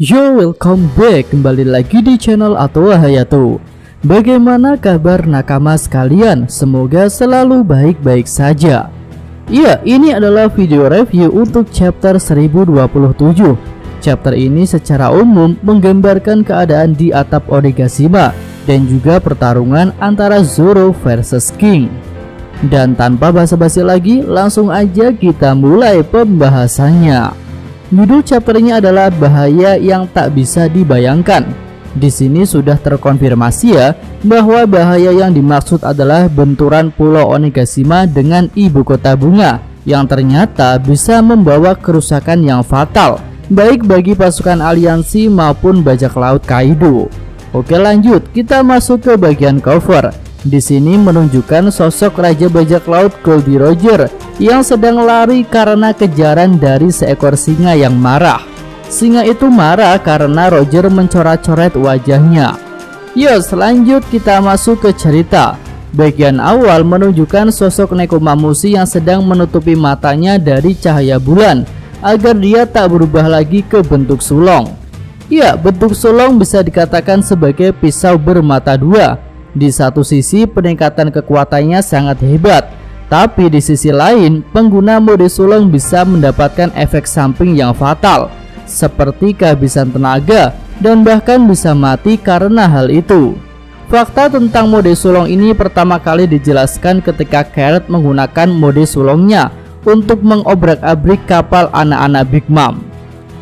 Yo, welcome back, kembali lagi di channel Atowa Hayato. Bagaimana kabar nakama sekalian? Semoga selalu baik-baik saja. Iya, ini adalah video review untuk chapter 1027. Chapter ini secara umum menggambarkan keadaan di atap Onigashima dan juga pertarungan antara Zoro versus King. Dan tanpa basa-basi lagi, langsung aja kita mulai pembahasannya. Judul chapternya adalah bahaya yang tak bisa dibayangkan. Di sini sudah terkonfirmasi ya bahwa bahaya yang dimaksud adalah benturan Pulau Onigashima dengan ibu kota bunga yang ternyata bisa membawa kerusakan yang fatal baik bagi pasukan aliansi maupun bajak laut Kaido. Oke, lanjut kita masuk ke bagian cover. Di sini menunjukkan sosok Raja Bajak Laut Goldie Roger yang sedang lari karena kejaran dari seekor singa yang marah. Singa itu marah karena Roger mencoret-coret wajahnya. Yuk, selanjut kita masuk ke cerita. Bagian awal menunjukkan sosok Nekomamushi yang sedang menutupi matanya dari cahaya bulan agar dia tak berubah lagi ke bentuk sulong. Ya, bentuk sulong bisa dikatakan sebagai pisau bermata dua. Di satu sisi peningkatan kekuatannya sangat hebat, tapi di sisi lain pengguna mode sulong bisa mendapatkan efek samping yang fatal seperti kehabisan tenaga dan bahkan bisa mati karena hal itu. Fakta tentang mode sulong ini pertama kali dijelaskan ketika Carrot menggunakan mode sulongnya untuk mengobrak-abrik kapal anak-anak Big Mom.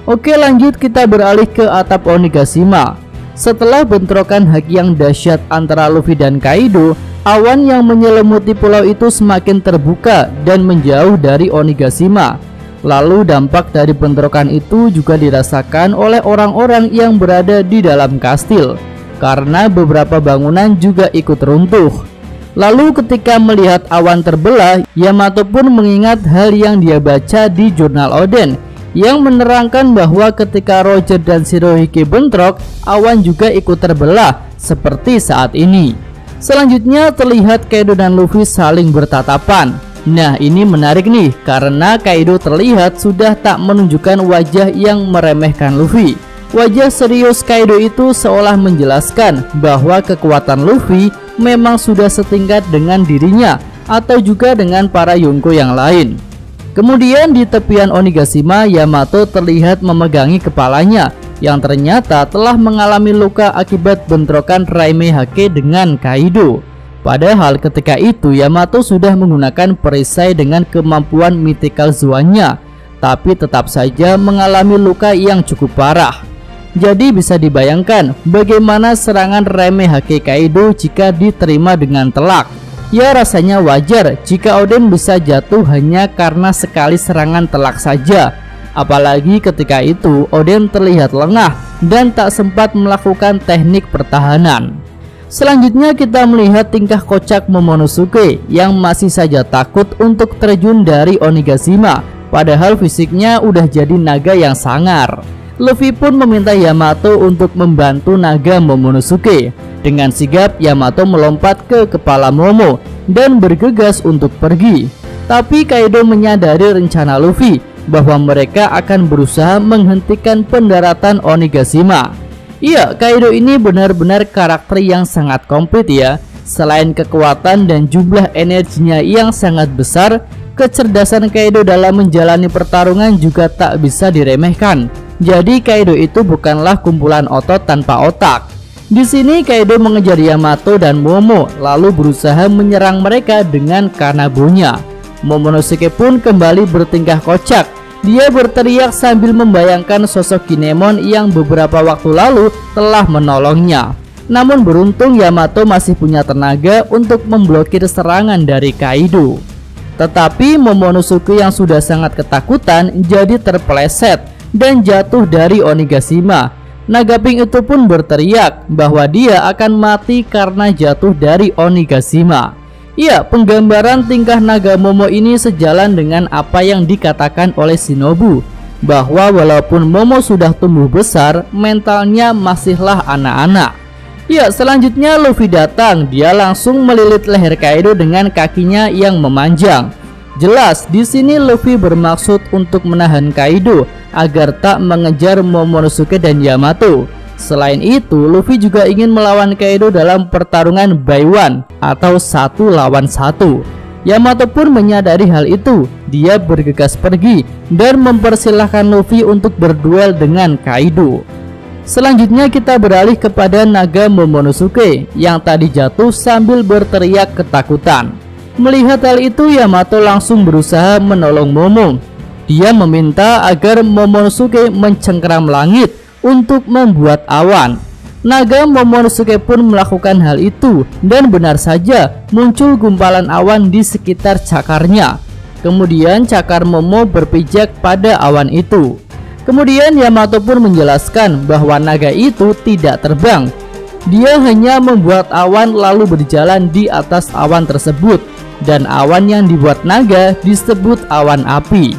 Oke, lanjut kita beralih ke atap Onigashima. Setelah bentrokan haki yang dahsyat antara Luffy dan Kaido, awan yang menyelimuti pulau itu semakin terbuka dan menjauh dari Onigashima. Lalu dampak dari bentrokan itu juga dirasakan oleh orang-orang yang berada di dalam kastil, karena beberapa bangunan juga ikut runtuh. Lalu ketika melihat awan terbelah, Yamato pun mengingat hal yang dia baca di jurnal Oden yang menerangkan bahwa ketika Roger dan Shirohige bentrok, awan juga ikut terbelah seperti saat ini. Selanjutnya terlihat Kaido dan Luffy saling bertatapan. Nah, ini menarik nih karena Kaido terlihat sudah tak menunjukkan wajah yang meremehkan Luffy. Wajah serius Kaido itu seolah menjelaskan bahwa kekuatan Luffy memang sudah setingkat dengan dirinya atau juga dengan para Yonko yang lain. Kemudian di tepian Onigashima, Yamato terlihat memegangi kepalanya yang ternyata telah mengalami luka akibat bentrokan Raime Hake dengan Kaido. Padahal ketika itu Yamato sudah menggunakan perisai dengan kemampuan mythical Zoan-nya, tapi tetap saja mengalami luka yang cukup parah. Jadi bisa dibayangkan bagaimana serangan Raime Hake Kaido jika diterima dengan telak. Ya, rasanya wajar jika Oden bisa jatuh hanya karena sekali serangan telak saja. Apalagi ketika itu Oden terlihat lengah dan tak sempat melakukan teknik pertahanan. Selanjutnya kita melihat tingkah kocak Momonosuke yang masih saja takut untuk terjun dari Onigashima, padahal fisiknya udah jadi naga yang sangar. Luffy pun meminta Yamato untuk membantu naga Momonosuke. Dengan sigap Yamato melompat ke kepala Momo dan bergegas untuk pergi. Tapi Kaido menyadari rencana Luffy bahwa mereka akan berusaha menghentikan pendaratan Onigashima. Iya, Kaido ini benar-benar karakter yang sangat komplit ya. Selain kekuatan dan jumlah energinya yang sangat besar, kecerdasan Kaido dalam menjalani pertarungan juga tak bisa diremehkan. Jadi Kaido itu bukanlah kumpulan otot tanpa otak. Di sini Kaido mengejar Yamato dan Momo lalu berusaha menyerang mereka dengan Kanabonya. Momonosuke pun kembali bertingkah kocak. Dia berteriak sambil membayangkan sosok Kinemon yang beberapa waktu lalu telah menolongnya. Namun beruntung Yamato masih punya tenaga untuk memblokir serangan dari Kaido. Tetapi Momonosuke yang sudah sangat ketakutan jadi terpeleset dan jatuh dari Onigashima. Naga Pink itu pun berteriak bahwa dia akan mati karena jatuh dari Onigashima. Ya, penggambaran tingkah naga Momo ini sejalan dengan apa yang dikatakan oleh Shinobu, bahwa walaupun Momo sudah tumbuh besar, mentalnya masihlah anak-anak. Ya, selanjutnya Luffy datang. Dia langsung melilit leher Kaido dengan kakinya yang memanjang. Jelas di sini Luffy bermaksud untuk menahan Kaido agar tak mengejar Momonosuke dan Yamato. Selain itu, Luffy juga ingin melawan Kaido dalam pertarungan by one atau 1 lawan 1. Yamato pun menyadari hal itu. Dia bergegas pergi dan mempersilahkan Luffy untuk berduel dengan Kaido. Selanjutnya kita beralih kepada naga Momonosuke yang tadi jatuh sambil berteriak ketakutan. Melihat hal itu, Yamato langsung berusaha menolong Momo. Dia meminta agar Momonosuke mencengkeram langit untuk membuat awan. Naga Momonosuke pun melakukan hal itu dan benar saja muncul gumpalan awan di sekitar cakarnya. Kemudian cakar Momo berpijak pada awan itu. Kemudian Yamato pun menjelaskan bahwa naga itu tidak terbang. Dia hanya membuat awan lalu berjalan di atas awan tersebut, dan awan yang dibuat naga disebut awan api.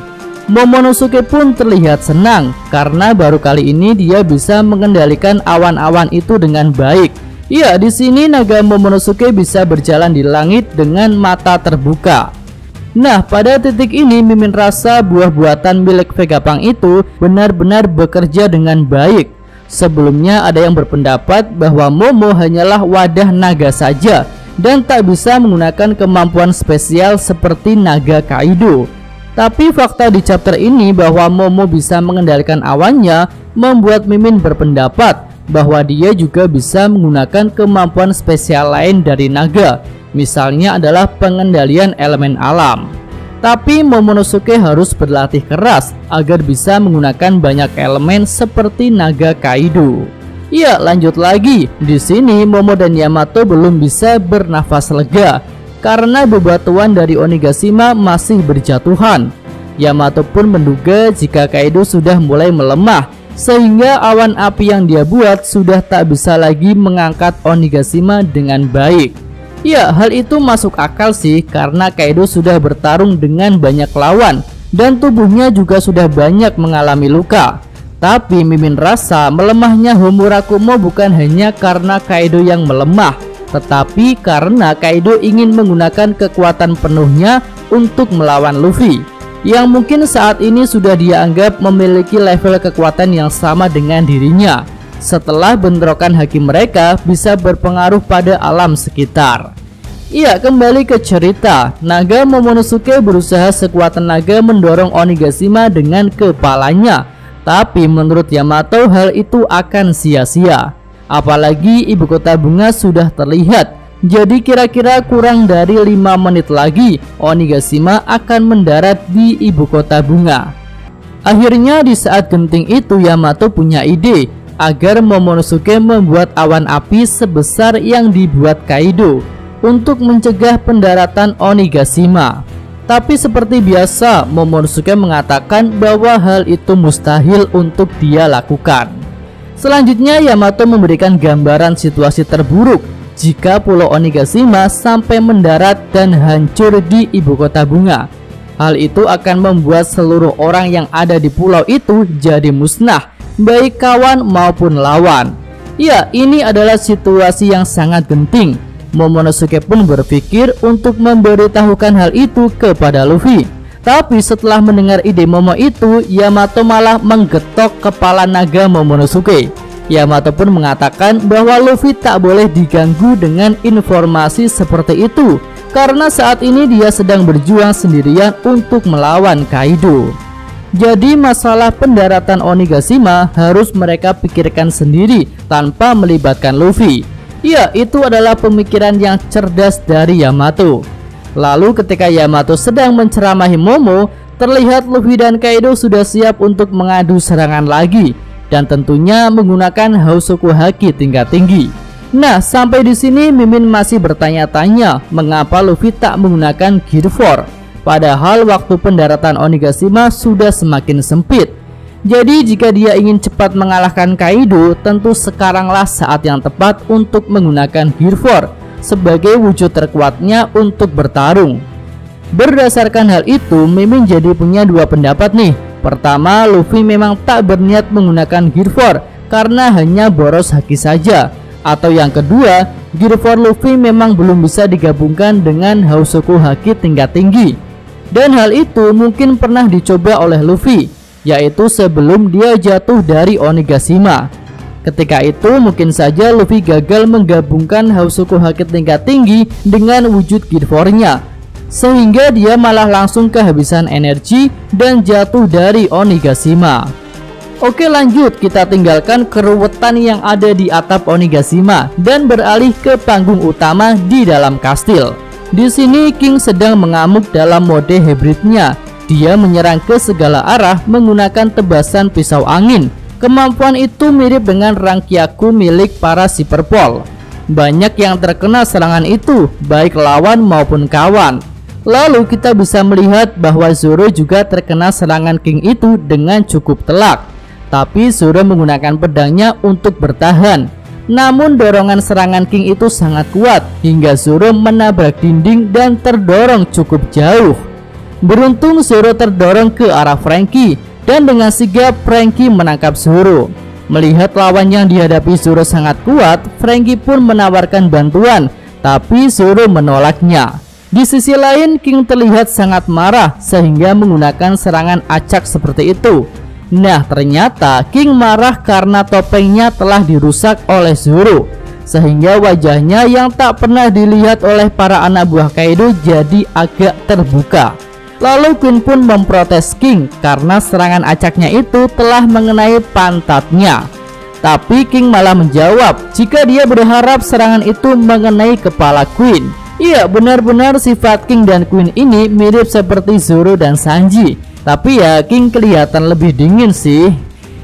Momonosuke pun terlihat senang karena baru kali ini dia bisa mengendalikan awan-awan itu dengan baik. Ya, di sini naga Momonosuke bisa berjalan di langit dengan mata terbuka. Nah, pada titik ini Mimin rasa buah buatan milik Vegapunk itu benar-benar bekerja dengan baik. Sebelumnya ada yang berpendapat bahwa Momo hanyalah wadah naga saja dan tak bisa menggunakan kemampuan spesial seperti naga Kaido. Tapi fakta di chapter ini bahwa Momo bisa mengendalikan awannya membuat Mimin berpendapat bahwa dia juga bisa menggunakan kemampuan spesial lain dari naga. Misalnya adalah pengendalian elemen alam. Tapi Momonosuke harus berlatih keras agar bisa menggunakan banyak elemen seperti naga Kaido. Ya, lanjut lagi. Di sini Momo dan Yamato belum bisa bernafas lega karena bebatuan dari Onigashima masih berjatuhan. Yamato pun menduga jika Kaido sudah mulai melemah, sehingga awan api yang dia buat sudah tak bisa lagi mengangkat Onigashima dengan baik. Ya, hal itu masuk akal sih karena Kaido sudah bertarung dengan banyak lawan dan tubuhnya juga sudah banyak mengalami luka. Tapi Mimin rasa melemahnya Homurakumo bukan hanya karena Kaido yang melemah, tetapi karena Kaido ingin menggunakan kekuatan penuhnya untuk melawan Luffy, yang mungkin saat ini sudah dia anggap memiliki level kekuatan yang sama dengan dirinya. Setelah bentrokan haki mereka bisa berpengaruh pada alam sekitar. Iya, kembali ke cerita. Naga Momonosuke berusaha sekuat tenaga mendorong Onigashima dengan kepalanya. Tapi menurut Yamato hal itu akan sia-sia. Apalagi ibu kota bunga sudah terlihat. Jadi kira-kira kurang dari 5 menit lagi Onigashima akan mendarat di ibu kota bunga. Akhirnya di saat genting itu Yamato punya ide agar Momonosuke membuat awan api sebesar yang dibuat Kaido untuk mencegah pendaratan Onigashima. Tapi seperti biasa Momonosuke mengatakan bahwa hal itu mustahil untuk dia lakukan. Selanjutnya Yamato memberikan gambaran situasi terburuk jika Pulau Onigashima sampai mendarat dan hancur di ibu kota bunga. Hal itu akan membuat seluruh orang yang ada di pulau itu jadi musnah, baik kawan maupun lawan. Ya, ini adalah situasi yang sangat genting. Momonosuke pun berpikir untuk memberitahukan hal itu kepada Luffy. Tapi setelah mendengar ide Momo itu, Yamato malah menggetok kepala naga Momonosuke. Yamato pun mengatakan bahwa Luffy tak boleh diganggu dengan informasi seperti itu, karena saat ini dia sedang berjuang sendirian untuk melawan Kaido. Jadi masalah pendaratan Onigashima harus mereka pikirkan sendiri tanpa melibatkan Luffy. Ya, itu adalah pemikiran yang cerdas dari Yamato. Lalu ketika Yamato sedang menceramahi Momo, terlihat Luffy dan Kaido sudah siap untuk mengadu serangan lagi, dan tentunya menggunakan Hausoku Haki tingkat tinggi. Nah, sampai di sini Mimin masih bertanya-tanya mengapa Luffy tak menggunakan Gear 4, padahal waktu pendaratan Onigashima sudah semakin sempit. Jadi jika dia ingin cepat mengalahkan Kaido, tentu sekaranglah saat yang tepat untuk menggunakan Gear 4 sebagai wujud terkuatnya untuk bertarung. Berdasarkan hal itu, Mimin jadi punya dua pendapat nih. Pertama, Luffy memang tak berniat menggunakan Gear 4 karena hanya boros haki saja. Atau yang kedua, Gear 4 Luffy memang belum bisa digabungkan dengan Hausoku Haki tingkat tinggi. Dan hal itu mungkin pernah dicoba oleh Luffy, yaitu sebelum dia jatuh dari Onigashima. Ketika itu mungkin saja Luffy gagal menggabungkan Hausoku Haki tingkat tinggi dengan wujud Gear 4-nya, sehingga dia malah langsung kehabisan energi dan jatuh dari Onigashima. Oke, lanjut, kita tinggalkan keruwetan yang ada di atap Onigashima dan beralih ke panggung utama di dalam kastil. Di sini King sedang mengamuk dalam mode hybridnya. Dia menyerang ke segala arah menggunakan tebasan pisau angin. Kemampuan itu mirip dengan Rankyaku milik para Cyberpol. Banyak yang terkena serangan itu, baik lawan maupun kawan. Lalu kita bisa melihat bahwa Zoro juga terkena serangan King itu dengan cukup telak. Tapi Zoro menggunakan pedangnya untuk bertahan. Namun dorongan serangan King itu sangat kuat hingga Zoro menabrak dinding dan terdorong cukup jauh. Beruntung Zoro terdorong ke arah Franky dan dengan sigap Franky menangkap Zoro. Melihat lawan yang dihadapi Zoro sangat kuat, Franky pun menawarkan bantuan, tapi Zoro menolaknya. Di sisi lain, King terlihat sangat marah sehingga menggunakan serangan acak seperti itu. Nah, ternyata King marah karena topengnya telah dirusak oleh Zoro, sehingga wajahnya yang tak pernah dilihat oleh para anak buah Kaido jadi agak terbuka. Lalu Queen pun memprotes King karena serangan acaknya itu telah mengenai pantatnya. Tapi King malah menjawab jika dia berharap serangan itu mengenai kepala Queen. Iya, benar-benar sifat King dan Queen ini mirip seperti Zoro dan Sanji. Tapi ya King kelihatan lebih dingin sih.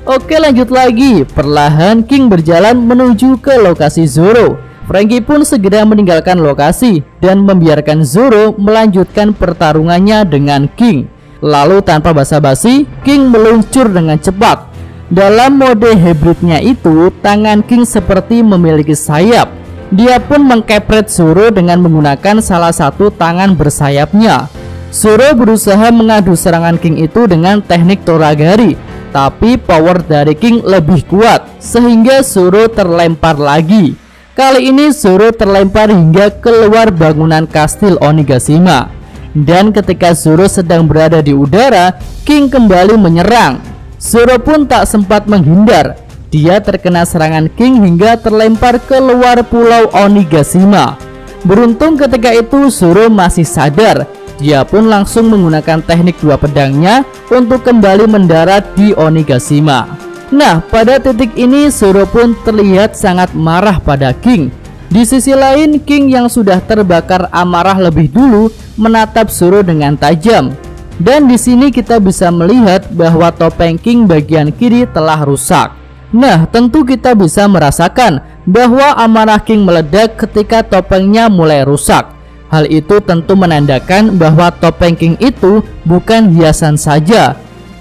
Oke, lanjut lagi. Perlahan King berjalan menuju ke lokasi Zoro. Franky pun segera meninggalkan lokasi dan membiarkan Zoro melanjutkan pertarungannya dengan King. Lalu tanpa basa-basi, King meluncur dengan cepat. Dalam mode hybridnya itu, tangan King seperti memiliki sayap. Dia pun mengkepret Zoro dengan menggunakan salah satu tangan bersayapnya. Zoro berusaha mengadu serangan King itu dengan teknik Toragari, tapi power dari King lebih kuat sehingga Zoro terlempar lagi. Kali ini Zoro terlempar hingga keluar bangunan kastil Onigashima. Dan ketika Zoro sedang berada di udara, King kembali menyerang. Zoro pun tak sempat menghindar. Dia terkena serangan King hingga terlempar keluar pulau Onigashima. Beruntung ketika itu Zoro masih sadar. Dia pun langsung menggunakan teknik dua pedangnya untuk kembali mendarat di Onigashima. Nah, pada titik ini Zoro pun terlihat sangat marah pada King. Di sisi lain, King yang sudah terbakar amarah lebih dulu menatap Zoro dengan tajam. Dan di sini kita bisa melihat bahwa topeng King bagian kiri telah rusak. Nah, tentu kita bisa merasakan bahwa amarah King meledak ketika topengnya mulai rusak. Hal itu tentu menandakan bahwa topeng King itu bukan hiasan saja,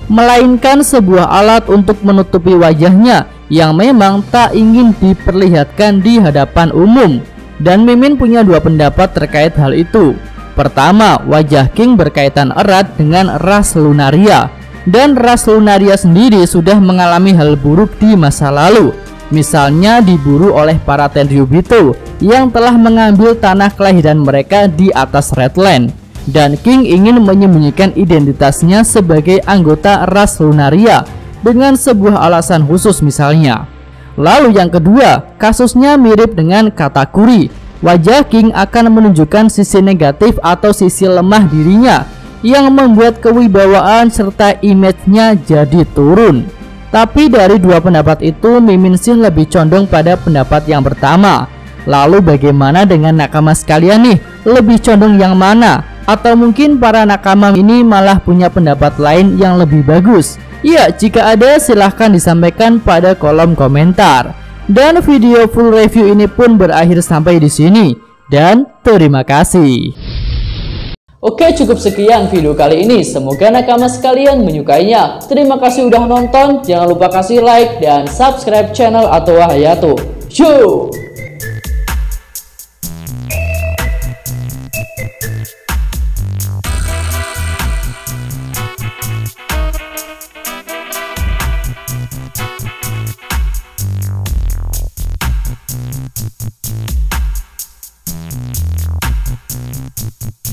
melainkan sebuah alat untuk menutupi wajahnya yang memang tak ingin diperlihatkan di hadapan umum. Dan Mimin punya dua pendapat terkait hal itu. Pertama, wajah King berkaitan erat dengan ras Lunaria, dan ras Lunaria sendiri sudah mengalami hal buruk di masa lalu. Misalnya diburu oleh para Tenryubito yang telah mengambil tanah kelahiran mereka di atas Redland. Dan King ingin menyembunyikan identitasnya sebagai anggota ras Lunaria dengan sebuah alasan khusus misalnya. Lalu yang kedua, kasusnya mirip dengan Katakuri. Wajah King akan menunjukkan sisi negatif atau sisi lemah dirinya yang membuat kewibawaan serta image-nya jadi turun. Tapi dari dua pendapat itu, Mimin sih lebih condong pada pendapat yang pertama. Lalu bagaimana dengan nakama sekalian nih? Lebih condong yang mana? Atau mungkin para nakama ini malah punya pendapat lain yang lebih bagus? Ya, jika ada silahkan disampaikan pada kolom komentar. Dan video full review ini pun berakhir sampai di sini. Dan terima kasih. Oke, cukup sekian video kali ini. Semoga nakama sekalian menyukainya. Terima kasih udah nonton. Jangan lupa kasih like dan subscribe channel Atowa Hayato. Yo!